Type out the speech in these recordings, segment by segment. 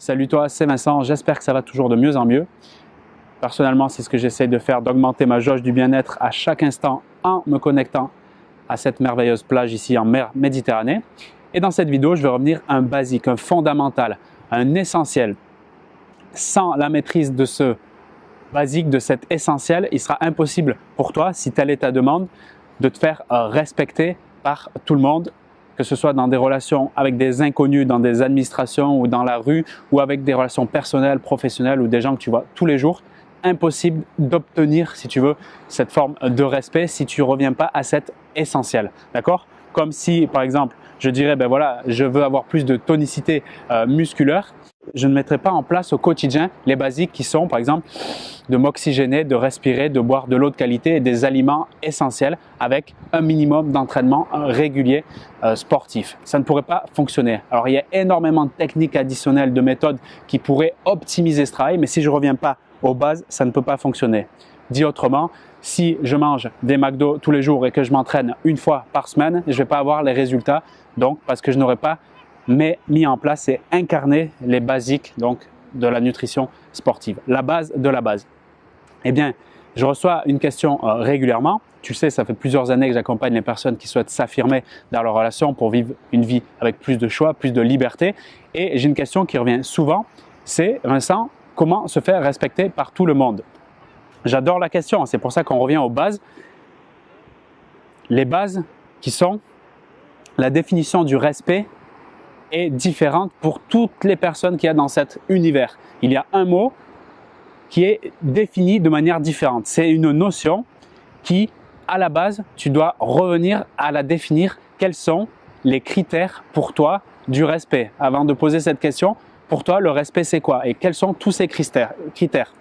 Salut toi, c'est Vincent, j'espère que ça va toujours de mieux en mieux. Personnellement, c'est ce que j'essaie de faire, d'augmenter ma jauge du bien-être à chaque instant en me connectant à cette merveilleuse plage ici en mer Méditerranée. Et dans cette vidéo, je vais revenir à un basique, un fondamental, un essentiel. Sans la maîtrise de ce basique, de cet essentiel, il sera impossible pour toi, si telle est ta demande, de te faire respecter par tout le monde, que ce soit dans des relations avec des inconnus, dans des administrations ou dans la rue, ou avec des relations personnelles, professionnelles ou des gens que tu vois tous les jours. Impossible d'obtenir, si tu veux, cette forme de respect si tu ne reviens pas à cet essentiel. D'accord? Comme si, par exemple, je dirais, ben voilà, je veux avoir plus de tonicité musculaire. Je ne mettrai pas en place au quotidien les basiques qui sont, par exemple, de m'oxygéner, de respirer, de boire de l'eau de qualité et des aliments essentiels avec un minimum d'entraînement régulier sportif. Ça ne pourrait pas fonctionner. Alors, il y a énormément de techniques additionnelles, de méthodes qui pourraient optimiser ce travail, mais si je ne reviens pas aux bases, ça ne peut pas fonctionner. Dit autrement, si je mange des McDo tous les jours et que je m'entraîne une fois par semaine, je ne vais pas avoir les résultats, donc parce que je n'aurai pas mis en place et incarné les basiques donc, de la nutrition sportive, la base de la base. Eh bien, je reçois une question régulièrement. Tu sais, ça fait plusieurs années que j'accompagne les personnes qui souhaitent s'affirmer dans leur relation pour vivre une vie avec plus de choix, plus de liberté. Et j'ai une question qui revient souvent, c'est Vincent, comment se faire respecter par tout le monde? J'adore la question, c'est pour ça qu'on revient aux bases. Les bases qui sont la définition du respect est différente pour toutes les personnes qu'il y a dans cet univers. Il y a un mot qui est défini de manière différente. C'est une notion qui, à la base, tu dois revenir à la définir. Quels sont les critères pour toi du respect? Avant de poser cette question, pour toi, le respect, c'est quoi? Et quels sont tous ces critères?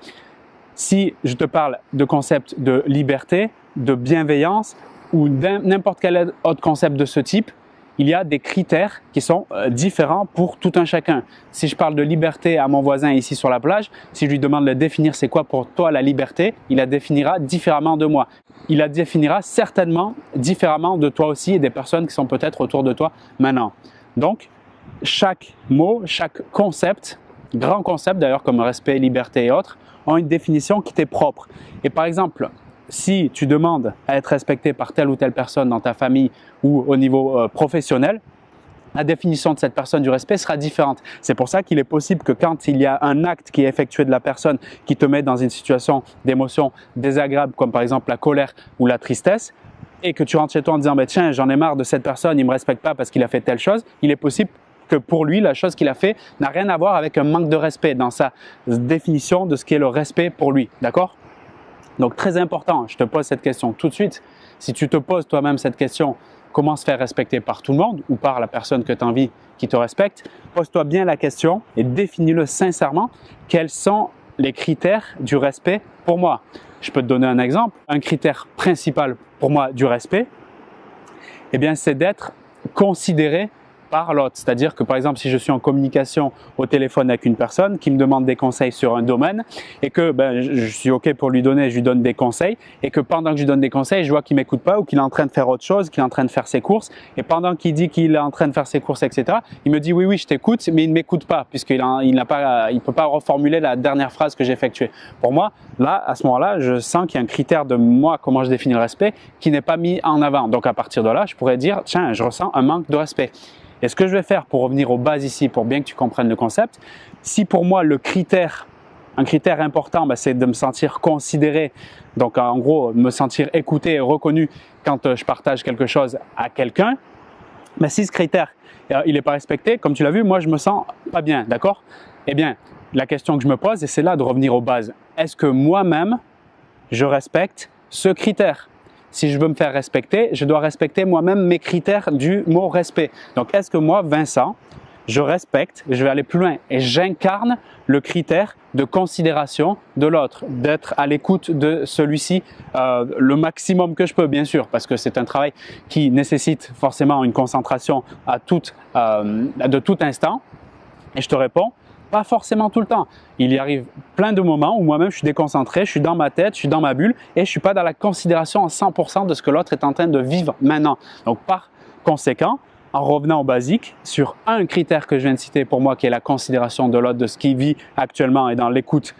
Si je te parle de concept de liberté, de bienveillance ou n'importe quel autre concept de ce type, il y a des critères qui sont différents pour tout un chacun. Si je parle de liberté à mon voisin ici sur la plage, si je lui demande de définir c'est quoi pour toi la liberté, il la définira différemment de moi. Il la définira certainement différemment de toi aussi et des personnes qui sont peut-être autour de toi maintenant. Donc, chaque mot, chaque concept, grand concept d'ailleurs comme respect, liberté et autres, ont une définition qui t'est propre. Et par exemple, si tu demandes à être respecté par telle ou telle personne dans ta famille ou au niveau professionnel, la définition de cette personne du respect sera différente. C'est pour ça qu'il est possible que quand il y a un acte qui est effectué de la personne qui te met dans une situation d'émotion désagréable, comme par exemple la colère ou la tristesse, et que tu rentres chez toi en disant « Tiens, j'en ai marre de cette personne, il ne me respecte pas parce qu'il a fait telle chose », il est possible que pour lui, la chose qu'il a fait n'a rien à voir avec un manque de respect dans sa définition de ce qu'est le respect pour lui. D'accord ? Donc, très important, je te pose cette question tout de suite. Si tu te poses toi-même cette question, comment se faire respecter par tout le monde ou par la personne que tu as envie qui te respecte, pose-toi bien la question et définis-le sincèrement. Quels sont les critères du respect pour moi? Je peux te donner un exemple. Un critère principal pour moi du respect, eh bien, c'est d'être considéré par l'autre. C'est-à-dire que par exemple, si je suis en communication au téléphone avec une personne qui me demande des conseils sur un domaine et que je suis OK pour lui donner, je lui donne des conseils et que pendant que je lui donne des conseils, je vois qu'il ne m'écoute pas ou qu'il est en train de faire autre chose, qu'il est en train de faire ses courses et pendant qu'il dit qu'il est en train de faire ses courses, etc., il me dit oui, je t'écoute, mais il ne m'écoute pas puisqu'il ne peut pas reformuler la dernière phrase que j'ai effectuée. Pour moi, là, à ce moment-là, je sens qu'il y a un critère de moi, comment je définis le respect, qui n'est pas mis en avant. Donc à partir de là, je pourrais dire, tiens, je ressens un manque de respect. Et ce que je vais faire pour revenir aux bases ici, pour bien que tu comprennes le concept, si pour moi un critère important, c'est de me sentir considéré, donc en gros me sentir écouté et reconnu quand je partage quelque chose à quelqu'un, si ce critère il n'est pas respecté, comme tu l'as vu, moi je me sens pas bien, d'accord? Eh bien, la question que je me pose, et c'est là de revenir aux bases, est-ce que moi-même je respecte ce critère? Si je veux me faire respecter, je dois respecter moi-même mes critères du mot respect. Donc, est-ce que moi, Vincent, je respecte, je vais aller plus loin et j'incarne le critère de considération de l'autre, d'être à l'écoute de celui-ci le maximum que je peux, bien sûr, parce que c'est un travail qui nécessite forcément une concentration de tout instant. Et je te réponds, pas forcément tout le temps. Il y arrive plein de moments où moi-même je suis déconcentré, je suis dans ma tête, je suis dans ma bulle et je ne suis pas dans la considération à 100% de ce que l'autre est en train de vivre maintenant. Donc par conséquent, en revenant au basique, sur un critère que je viens de citer pour moi, qui est la considération de l'autre, de ce qu'il vit actuellement et dans l'écoute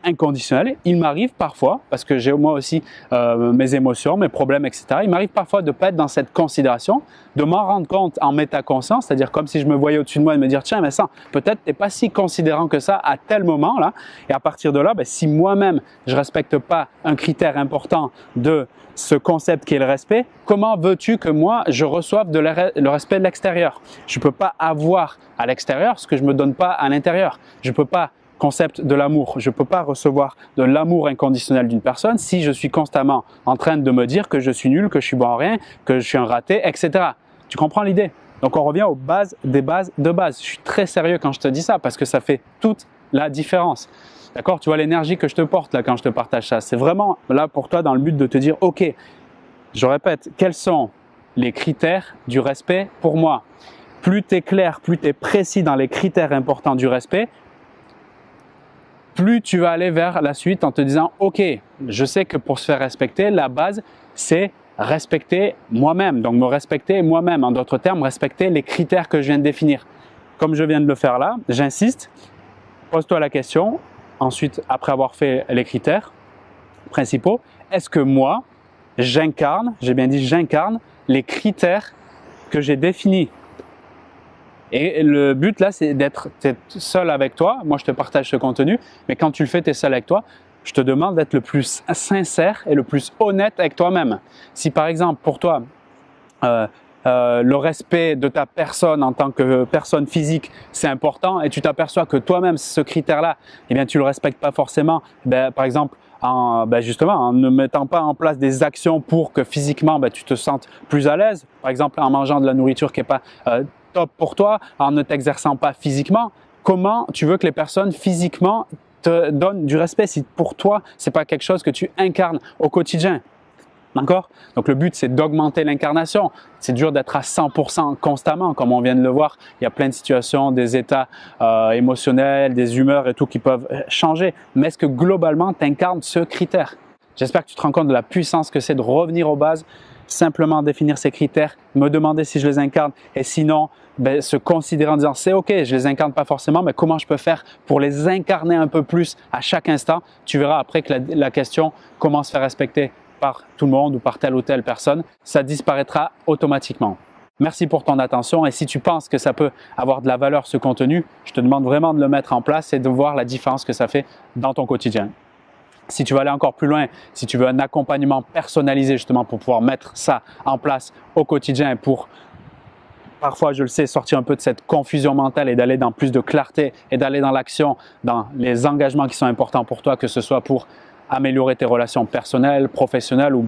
inconditionnelle, il m'arrive parfois, parce que j'ai moi aussi mes émotions, mes problèmes, etc., il m'arrive parfois de ne pas être dans cette considération, de m'en rendre compte en métaconscience, c'est-à-dire comme si je me voyais au-dessus de moi et de me dire « Tiens, mais ça, peut-être tu n'es pas si considérant que ça à tel moment-là. » Et à partir de là, si moi-même, je ne respecte pas un critère important de ce concept qui est le respect, comment veux-tu que moi, je reçoive le respect de l'extérieur? Je ne peux pas avoir à l'extérieur ce que je ne me donne pas à l'intérieur. Je ne peux pas, concept de l'amour, je ne peux pas recevoir de l'amour inconditionnel d'une personne si je suis constamment en train de me dire que je suis nul, que je suis bon en rien, que je suis un raté, etc. Tu comprends l'idée? Donc on revient aux bases des bases de base. Je suis très sérieux quand je te dis ça parce que ça fait toute la différence. D'accord? Tu vois l'énergie que je te porte là quand je te partage ça. C'est vraiment là pour toi dans le but de te dire, ok, je répète, quels sont les critères du respect pour moi? Plus tu es clair, plus tu es précis dans les critères importants du respect, plus tu vas aller vers la suite en te disant, ok, je sais que pour se faire respecter, la base, c'est respecter moi-même. Donc me respecter moi-même. En d'autres termes, respecter les critères que je viens de définir. Comme je viens de le faire là, j'insiste, pose-toi la question. Ensuite, après avoir fait les critères principaux, est-ce que moi, j'incarne, j'ai bien dit j'incarne, les critères que j'ai définis? Et le but là, c'est d'être seul avec toi. Moi, je te partage ce contenu, mais quand tu le fais, tu es seul avec toi. Je te demande d'être le plus sincère et le plus honnête avec toi-même. Si par exemple, pour toi, le respect de ta personne en tant que personne physique, c'est important et tu t'aperçois que toi-même, ce critère-là, eh bien, tu le respectes pas forcément. Par exemple, justement, en ne mettant pas en place des actions pour que physiquement, tu te sentes plus à l'aise. Par exemple, en mangeant de la nourriture qui n'est pas top pour toi, en ne t'exerçant pas physiquement. Comment tu veux que les personnes physiquement te donnent du respect si pour toi, c'est pas quelque chose que tu incarnes au quotidien? D'accord? Donc le but, c'est d'augmenter l'incarnation. C'est dur d'être à 100% constamment, comme on vient de le voir. Il y a plein de situations, des états émotionnels, des humeurs et tout qui peuvent changer. Mais est-ce que globalement, tu incarnes ce critère? J'espère que tu te rends compte de la puissance que c'est de revenir aux bases, simplement définir ces critères, me demander si je les incarne et sinon, se considérer en disant c'est ok, je les incarne pas forcément, mais comment je peux faire pour les incarner un peu plus à chaque instant? Tu verras après que la question comment se faire respecter par tout le monde ou par telle ou telle personne, ça disparaîtra automatiquement. Merci pour ton attention et si tu penses que ça peut avoir de la valeur ce contenu, je te demande vraiment de le mettre en place et de voir la différence que ça fait dans ton quotidien. Si tu veux aller encore plus loin, si tu veux un accompagnement personnalisé justement pour pouvoir mettre ça en place au quotidien et pour parfois, je le sais, sortir un peu de cette confusion mentale et d'aller dans plus de clarté et d'aller dans l'action, dans les engagements qui sont importants pour toi, que ce soit pour améliorer tes relations personnelles, professionnelles ou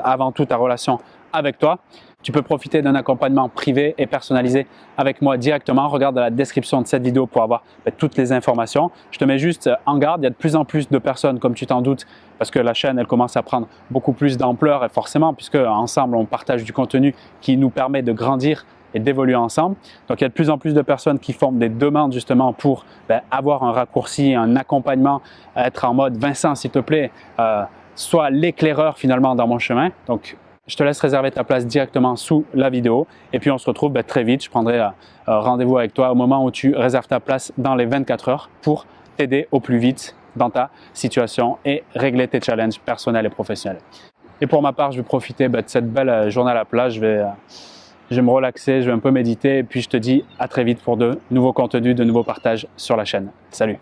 avant tout ta relation avec toi. Tu peux profiter d'un accompagnement privé et personnalisé avec moi directement. Regarde dans la description de cette vidéo pour avoir toutes les informations. Je te mets juste en garde, il y a de plus en plus de personnes, comme tu t'en doutes, parce que la chaîne, elle commence à prendre beaucoup plus d'ampleur et forcément, puisque ensemble, on partage du contenu qui nous permet de grandir et d'évoluer ensemble. Donc, il y a de plus en plus de personnes qui font des demandes justement pour avoir un raccourci, un accompagnement, être en mode « Vincent, s'il te plaît, sois l'éclaireur finalement dans mon chemin ». Donc, je te laisse réserver ta place directement sous la vidéo et puis on se retrouve très vite. Je prendrai rendez-vous avec toi au moment où tu réserves ta place dans les 24 heures pour t'aider au plus vite dans ta situation et régler tes challenges personnels et professionnels. Et pour ma part, je vais profiter de cette belle journée à la plage. Je vais me relaxer, je vais un peu méditer et puis je te dis à très vite pour de nouveaux contenus, de nouveaux partages sur la chaîne. Salut!